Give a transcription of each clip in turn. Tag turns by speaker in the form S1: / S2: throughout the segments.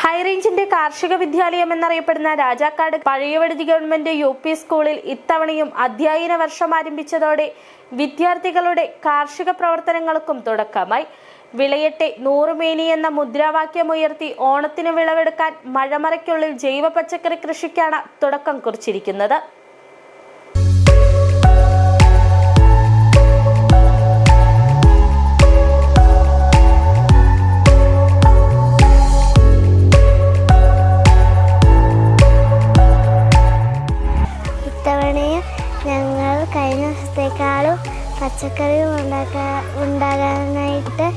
S1: ഹൈറേഞ്ചിന്റെ കാർഷിക വിദ്യാലയം എന്നറിയപ്പെടുന്ന രാജാക്കാട് പഴയവടുതി ഗവൺമെന്റ് UP സ്കൂളിൽ ഇത്തവണയും അധ്യയന വർഷം ആരംഭിച്ചതോടെ വിദ്യാർത്ഥികളുടെ കാർഷിക പ്രവർത്തനങ്ങൾക്കും തുടക്കമായി. വിളയട്ടെ 100 മേനി എന്ന മുദ്രാവാക്യമുയർത്തി ഓണത്തിന് വിളവെടുക്കാൻ മഴമറയ്ക്കുള്ളിൽ ജൈവ പച്ചക്കറി കൃഷിക്കാണ് തുടക്കം കുറിച്ചിരിക്കുന്നത്.
S2: ഞങ്ങൾ കഴിഞ്ഞ വർഷത്തേക്കാളും പച്ചക്കറി ഉണ്ടാകാനായിട്ട്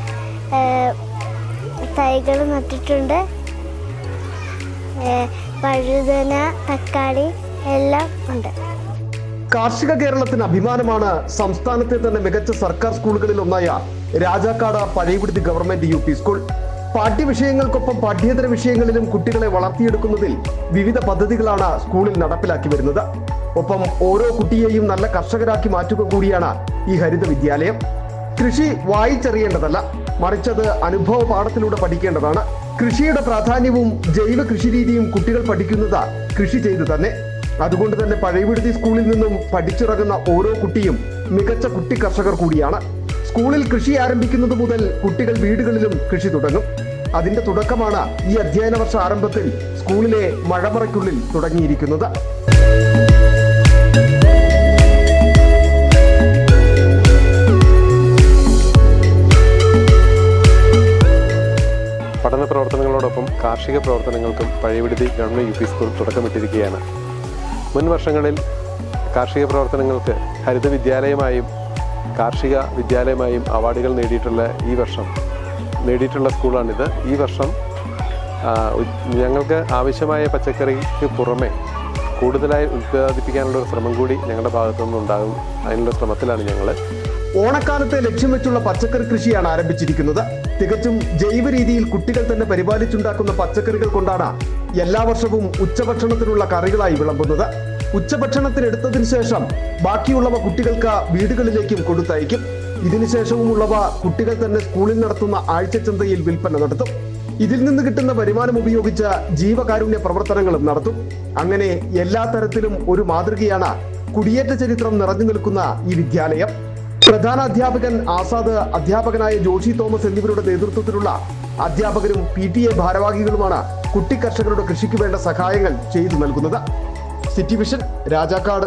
S2: തൈകൾ നട്ടിട്ടുണ്ട്. വഴുതന, തക്കാളി എല്ലാം ഉണ്ട്.
S3: കാർഷിക കേരളത്തിന് അഭിമാനമാണ് സംസ്ഥാനത്തെ തന്നെ മികച്ച സർക്കാർ സ്കൂളുകളിൽ ഒന്നായ രാജാക്കാട് പഴയവടുതി ഗവൺമെന്റ് UP സ്കൂൾ. പാഠ്യവിഷയങ്ങൾക്കൊപ്പം പാഠ്യേതര വിഷയങ്ങളിലും കുട്ടികളെ വളർത്തിയെടുക്കുന്നതിൽ വിവിധ പദ്ധതികളാണ് സ്കൂളിൽ നടപ്പിലാക്കി വരുന്നത്. ഒപ്പം ഓരോ കുട്ടിയെയും നല്ല കർഷകരാക്കി മാറ്റുക കൂടിയാണ് ഈ ഹരിത വിദ്യാലയം. കൃഷി വായിച്ചറിയേണ്ടതല്ല, മറിച്ചത് അനുഭവ പാഠത്തിലൂടെ പഠിക്കേണ്ടതാണ്. കൃഷിയുടെ പ്രാധാന്യവും ജൈവ കൃഷിരീതിയും കുട്ടികൾ പഠിക്കുന്നത് കൃഷി ചെയ്ത് തന്നെ. അതുകൊണ്ട് തന്നെ പഴയവടുതി സ്കൂളിൽ നിന്നും പഠിച്ചിറങ്ങുന്ന ഓരോ കുട്ടിയും മികച്ച കുട്ടി കർഷകർ കൂടിയാണ്. സ്കൂളിൽ കൃഷി ആരംഭിക്കുന്നത് മുതൽ കുട്ടികൾ വീടുകളിലും കൃഷി തുടങ്ങും. അതിന്റെ തുടക്കമാണ് ഈ അധ്യയന വർഷ ആരംഭത്തിൽ സ്കൂളിലെ മഴമറയ്ക്കുള്ളിൽ തുടങ്ങിയിരിക്കുന്നത്.
S4: പഠന പ്രവർത്തനങ്ങളോടൊപ്പം കാർഷിക പ്രവർത്തനങ്ങൾക്കും പഴയവടുതി ഗവൺമെന്റ് UP സ്കൂൾ തുടക്കമിട്ടിരിക്കുകയാണ്. മുൻ വർഷങ്ങളിൽ കാർഷിക പ്രവർത്തനങ്ങൾക്ക് ഹരിത വിദ്യാലയമായും കാർഷിക വിദ്യാലയമായും അവാർഡുകൾ നേടിയിട്ടുള്ള സ്കൂളാണിത്. ഈ വർഷം ഞങ്ങൾക്ക് ആവശ്യമായ പച്ചക്കറിക്ക് പുറമെ കൂടുതലായി ഉൽപ്പാദിപ്പിക്കാനുള്ള ഒരു ശ്രമം കൂടി ഞങ്ങളുടെ ഭാഗത്തു നിന്നുണ്ടാകും. അതിനുള്ള ശ്രമത്തിലാണ് ഞങ്ങൾ.
S3: ഓണക്കാലത്തെ ലക്ഷ്യം വെച്ചുള്ള പച്ചക്കറി കൃഷിയാണ് ആരംഭിച്ചിരിക്കുന്നത്. തികച്ചും ജൈവ രീതിയിൽ കുട്ടികൾ തന്നെ പരിപാലിച്ചുണ്ടാക്കുന്ന പച്ചക്കറികൾ കൊണ്ടാണ് എല്ലാ വർഷവും ഉച്ചഭക്ഷണത്തിനുള്ള കറികളായി വിളമ്പുന്നത്. ഉച്ചഭക്ഷണത്തിനെടുത്തതിനു ശേഷം ബാക്കിയുള്ളവ കുട്ടികൾക്ക് വീടുകളിലേക്കും കൊടുത്തയക്കും. ഇതിനുശേഷവുമുള്ളവ കുട്ടികൾ തന്നെ സ്കൂളിൽ നടത്തുന്ന ആഴ്ചച്ചന്തയിൽ വിൽപ്പന നടത്തും. ഇതിൽ നിന്ന് കിട്ടുന്ന വരുമാനം ഉപയോഗിച്ച് ജീവകാരുണ്യ പ്രവർത്തനങ്ങളും നടത്തും. അങ്ങനെ എല്ലാ തരത്തിലും ഒരു മാതൃകയാണ് കുടിയേറ്റ ചരിത്രം നിറഞ്ഞു നിൽക്കുന്ന ഈ വിദ്യാലയം. പ്രധാന അധ്യാപകൻ ആസാദ്, അധ്യാപകനായ ജോഷി തോമസ് എന്നിവരുടെ നേതൃത്വത്തിലുള്ള അധ്യാപകരും PTA ഭാരവാഹികളുമാണ് കുട്ടി കർഷകരുടെ കൃഷിക്ക് വേണ്ട സഹായങ്ങൾ ചെയ്തു നൽകുന്നത്. City vision, Rajakkad.